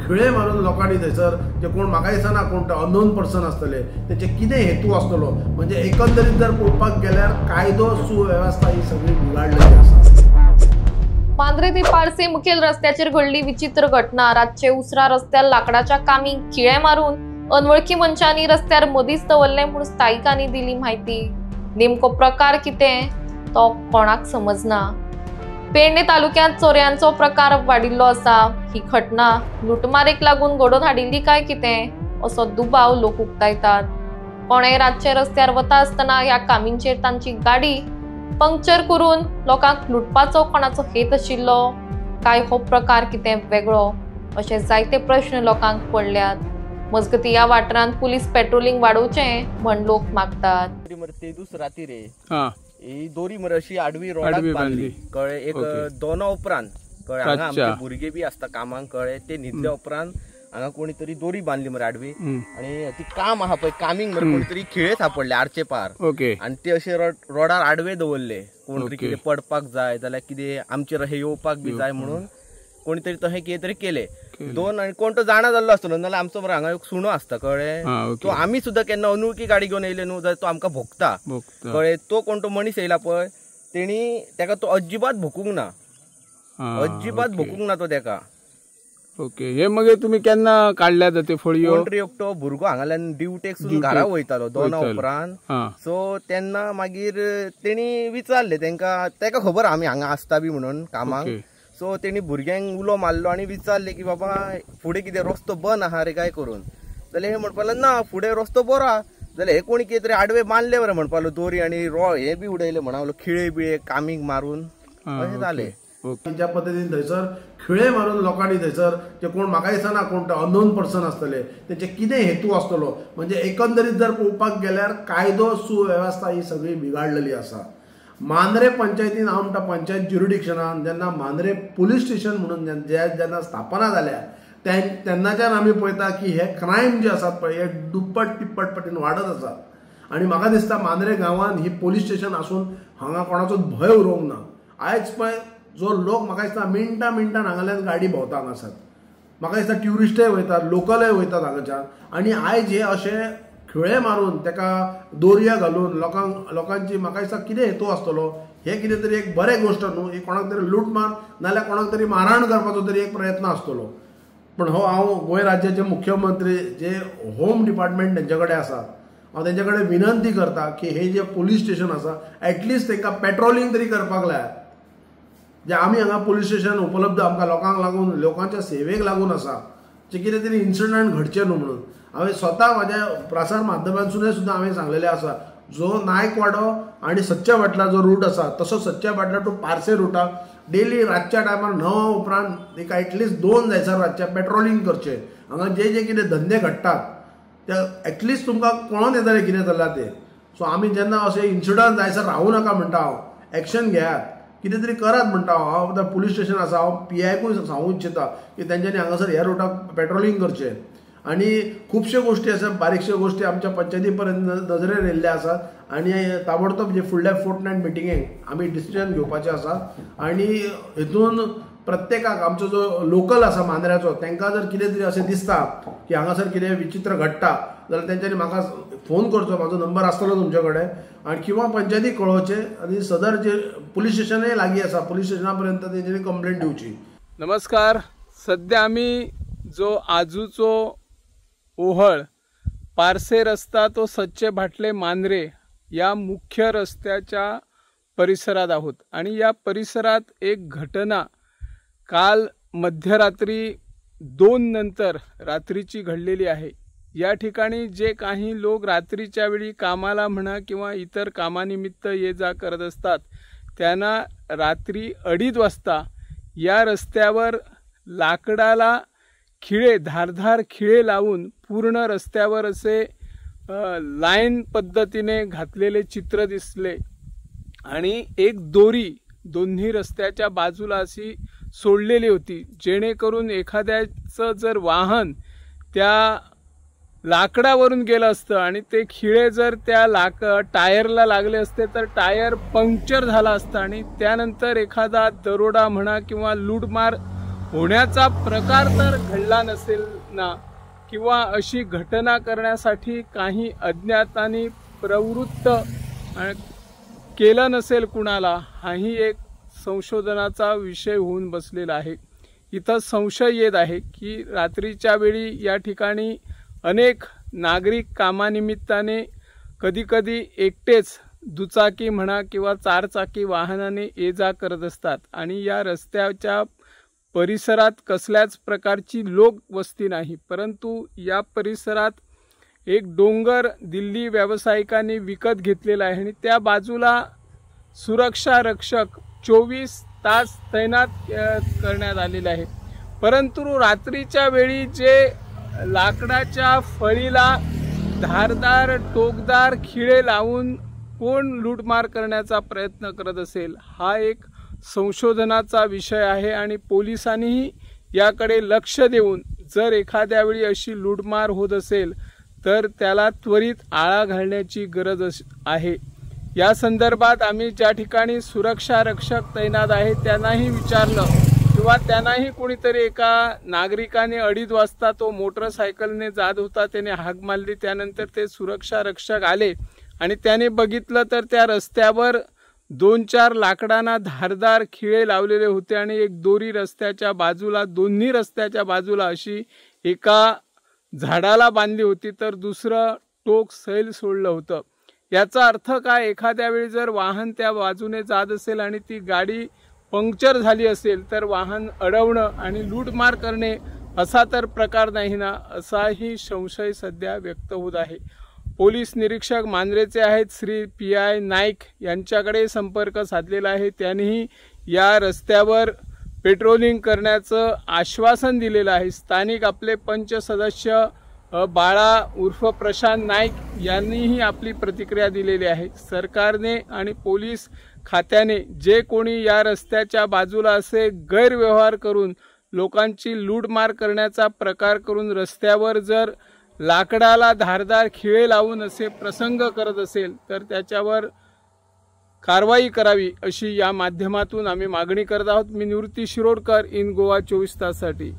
खिळे मारून लोकांनी थंयसर जे कोण म्हाका दिसना कोण अननोन पर्सन आसतले तेचे कितें हेतू आसतलो म्हणजे एकंदरीत जर पळोवपाक गेल्यार कायदो सुवेवस्था ही सगळी बिघाडलेली आसा। मांद्रे ते पारसे मुखेल रस्त्याचेर घडली विचित्र घटना। रातचे उसरा रस्त्यार लाकडाच्या कामीक खिळे मारून अनवळखी मनशांनी रस्त्यार मदींच दवरले म्हूण स्थायिकांनी दिली माहिती। नेमको प्रकार कितें तो कोणाक समजना। पेडणे तालुक्यांत चोऱ्यांचो प्रकार वाडिल्लो आसा। ही घटना लुटमारेक लागून घडोवन हाडिल्ली काय कितें असो दुबाव लोक उक्तायतात। कोणेय रातचे रस्त्यार वता आसतना ह्या कामींचेर तांची गाडी पंक्चर करून लोकांक लुटपाचो कोणाचो हेत आशिल्लो काय हो प्रकार कितें वेगळो अशे जायते प्रश्न लोकांक पडल्यात। मजगती ह्या वाठारांत पुलीस पेट्रोलिंग वाडोवचें म्हण लोक मागतात। ते दुसरा ती रे ही दोरी मरे अशी आडवी रोडाक बांदली कळे एक दोना उपरांत कळे हांगा आमचे भुरगे बी आसता कामाक कळे ते न्हिदल्या उपरांत हांगा कोणी तरी दोरी बांदली मरे आडवी आणि ती काम आहा पळय कामींग मरे कोणी तरी खिळे सापडले आडचे पार आणि ते अशे रोडार आडवे दवरले कोण तरी कितें पडपाक जाय जाल्यार कितें आमचेर हे येवपाक बी जाय म्हणून कोणी तरी तशें कितें तरी केले दोन आणि कोण तो जाणा जाल्लो आसतलो नाल्यार आमचो मरे हांगा एक सुणो आसता कळे तो आमी सुद्दां केन्ना अनवळखी गाडी घेवन येयले न्हू जाल्यार तो आमकां भोगता कळे तो कोण तो मनीस येयला पळय तेणी तेका तो अजिबात भोकूंक ना अजिबात भोकूंक ना तो तेका। ओके हे मग तुम्ही केन्ना काढल्यात ते फळयो? कोण तरी एकटो भुरगो हांगाल्यान ड्युटेक सुद्दां घरा वयतालो दोना उपरांत सो तेन्ना मागीर तेणी विचारले तेंका तेका खबर आमी हांगा आसता बी म्हणून कामाक सो तेणी भुरग्यांक उलो मारलो आनी विचारले की बाबा फुडें कितें रस्तो बंद आहा रे काय करून जाल्यार हे म्हणपाक ना फुडें रस्तो बरो आहा जाल्यार हे कोणी कितें तरी आडवे बांदले बरें म्हणपालो दोरी आनी हे बी उडयले म्हणालो खिळे बिळे कामीक मारून अशें जालें। ज्या पद्दतीन थंयसर खिळे मारून लोकांनी थंयसर जे कोण म्हाका दिसना कोण अननोन पर्सन आसतले तेचे कितें हेतू आसतलो म्हणजे एकंदरीत जर पळोवपाक गेल्यार कायदो सुवेवस्था ही सगळी बिघाडलेली आसा। मांद्रे पंचायतीन हांव म्हणटा पंचायत ज्युरिडिक्शनान जेन्ना मांद्रे पुलीस स्टेशन म्हणून जेन्ना स्थापना जाल्या तेन्नाच्यान आमी पळयता की हे क्रायम जे आसात पळय हे दुप्पट तिप्पट पटीन वाडत आसा आनी म्हाका दिसता मांद्रे गांवांत ही पुलीस स्टेशन आसून हांगा कोणाचोच भंय उरोवंक ना। आयज पळय जो लोक म्हाका दिसता मिनटान हांगाल्यान गाडी भोंवता हांगासर म्हाका दिसता ट्युरिस्टय वयतात लोकलय वयतात हांगाच्यान आनी आयज हे अशे खिळे मारून तेका दोरया घालून लोकांची म्हाका दिसता कितें हेतू आसतलो हे कितें तरी एक बरे गोश्ट न्हू ही कोणाक तरी लूट मार नाल्यार कोणाक तरी मारहाण करपाचो तरी एक प्रयत्न आसतलो पण हो हांव गोंय राज्याचे मुख्यमंत्री जे होम डिपार्टमेंट तेंचे कडेन आसा हांव तेंचे कडेन विनंती करता की हे जे पुलीस स्टेशन आसा एटलिस्ट तेंकां पेट्रोलिंग तरी करपाक लाय जे आमी हांगा पुलीस स्टेशन उपलब्ध आमकां लोकांक लागून लोकांच्या सेवेक लागून आसा जे कितें तरी इन्सिडंट घडचे न्हू म्हणून हांवें स्वता म्हाज्या प्रसार माध्यमांतसूनय सुद्दां हांवें सांगलेलें आसा जो नायकवाडो आनी सच्च्या बाटला जो रूट आसा तसो सच्च्या बाटला टू पारसे रुटाक डेली रातच्या टायमार 9 उपरांत एक एटलिस्ट 2 जायसर रातच्या पेट्रोलिंग करचें हांगा जे जे कितें धंदे घडटात ते एटलिस्ट तुमकां कळोन येतलें कितें जालां तें सो आमी जेन्ना अशें इन्सिडंट जायसर रावूं नाका म्हणटा हांव एक्शन घेयात कितें तरी करात म्हणटा हांव पुलीस स्टेशन आसा हांव PIकूय सांगूंक इच्छिता की तेंच्यांनी हांगासर ह्या रुटाक पेट्रोलिंग करचें आनी खुबश्यो गोश्टी आसात बारीकश्यो गोश्टी आमच्या पंचायती पर्यंत नजरेर येयल्ल्या आसात आनी ताबडतोब जे फुडल्या फोर्टनायट मिटिंगेक आमी डिसिजन घेवपाचें आसा आनी हितून प्रत्येकाक आमचो जो लोकल आसा मांद्र्याचो तांकां जर कितें तरी अशें दिसता की हांगासर कितें विचित्र घडटा जाल्यार तेंच्यांनी म्हाका फोन करचो म्हाजो नंबर आसतलो तुमचे कडेन आनी किंवा पंचायतीक कळोवचें आनी सदर जे पुलीस स्टेशनय लागीं आसा पुलीस स्टेशना पर्यंत तेंच्यांनी कंप्लेंट दिवची। नमस्कार, सध्या आमी जो आजूचो ओहळ पारसे रस्ता तो सच्चे भाटले मांद्रे या मुख्य रस्त्याच्या परिसरात आहोत आणि या परिसरात एक घटना काल मध्यरात्री 2 नंतर रात्रीची घडलेली आहे। या ठिकाणी जे काही लोक रात्रीच्या वेळी कामाला म्हणा किंवा इतर कामानिमित्त ये जा करत असतात त्यांना रात्री 2:30 वाजता या रस्त्यावर लाकडाला खिळे धारधार खिळे लावून पूर्ण रस्त्यावर असे लाईन पद्धतीने घातलेले चित्र दिसले आणि एक दोरी दोन्ही रस्त्याच्या बाजूला अशी सोडलेली होती जेणेकरून एखाद्याचं जर वाहन त्या लाकडावरून गेलं असतं आणि ते खिळे जर त्या टायरला लागले असते तर टायर पंक्चर झाला असता आणि त्यानंतर एखादा दरोडा म्हणा किंवा लूटमार होण्याचा प्रकार तर घडला नसेल ना, किंवा अशी घटना करण्यासाठी काही अज्ञातांनी प्रवृत्त केलं नसेल कुणाला, हाही एक संशोधनाचा विषय होऊन बसलेला आहे। इथं संशय येत आहे की रात्रीच्या वेळी या ठिकाणी अनेक नागरिक कामानिमित्ताने कधीकधी एकटेच दुचाकी म्हणा किंवा चारचाकी वाहनाने ये जा करत असतात आणि या रस्त्याच्या परिसरात कसल्याच प्रकारची लोकवस्ती नाही, परंतु या परिसरात एक डोंगर दिल्ली व्यावसायिकांनी विकत घेतलेला आहे आणि त्या बाजूला सुरक्षा रक्षक 24 तास तैनात करण्यात आलेले आहे। परंतु रात्रीच्या वेळी जे लाकडाच्या फळीला धारदार टोकदार खिळे लावून कोण लूटमार करण्याचा प्रयत्न करत असेल, हा एक संशोधनाचा विषय आहे आणि पोलिसांनीही याकडे लक्ष देऊन जर एखाद्या वेळी अशी लूटमार होत असेल तर त्याला त्वरित आळा घालण्याची गरज आहे। या संदर्भात आम्ही ज्या ठिकाणी सुरक्षा रक्षक तैनात आहे त्यांनाही विचारलं किंवा त्यांनाही कोणीतरी एका नागरिकाने 2:30 वाजता तो मोटरसायकलने जात होता, त्याने हाक मारली, त्यानंतर ते सुरक्षा रक्षक आले आणि त्याने बघितलं तर त्या रस्त्यावर 2-4 लाकडांना धारदार खिळे लावलेले होते आणि एक दोरी रस्त्याच्या बाजूला, दोन्ही रस्त्याच्या बाजूला अशी एका झाडाला बांधली होती, तर दुसरं टोक सैल सोडलं होतं। याचा अर्थ काय, एखाद्या वेळी जर वाहन त्या बाजूने जात असेल आणि ती गाडी पंक्चर झाली असेल तर वाहन अडवणं आणि लूटमार करणे असा तर प्रकार नाही ना, असाही संशय सध्या व्यक्त होत आहे। पोलीस निरीक्षक मांजरेचे आहेत श्री PI नाईक यांच्याकडे संपर्क साधलेला आहे। त्यांनीही या रस्त्यावर पेट्रोलिंग करण्याचं आश्वासन दिलेलं आहे। स्थानिक आपले पंच सदस्य बाळा उर्फ प्रशांत नाईक यांनीही आपली प्रतिक्रिया दिलेली आहे। सरकारने आणि पोलीस खात्याने जे कोणी या रस्त्याच्या बाजूला असे गैरव्यवहार करून लोकांची लूटमार करण्याचा प्रकार करून रस्त्यावर जर लाकडाला धारदार खिळे लावून असे प्रसंग करत असेल तर त्याच्यावर कारवाई करावी अशी या माध्यमातून आम्ही मागणी करत आहोत। मी निवृत्ती शिरोडकर, इन गोवा 24 ताससाठी।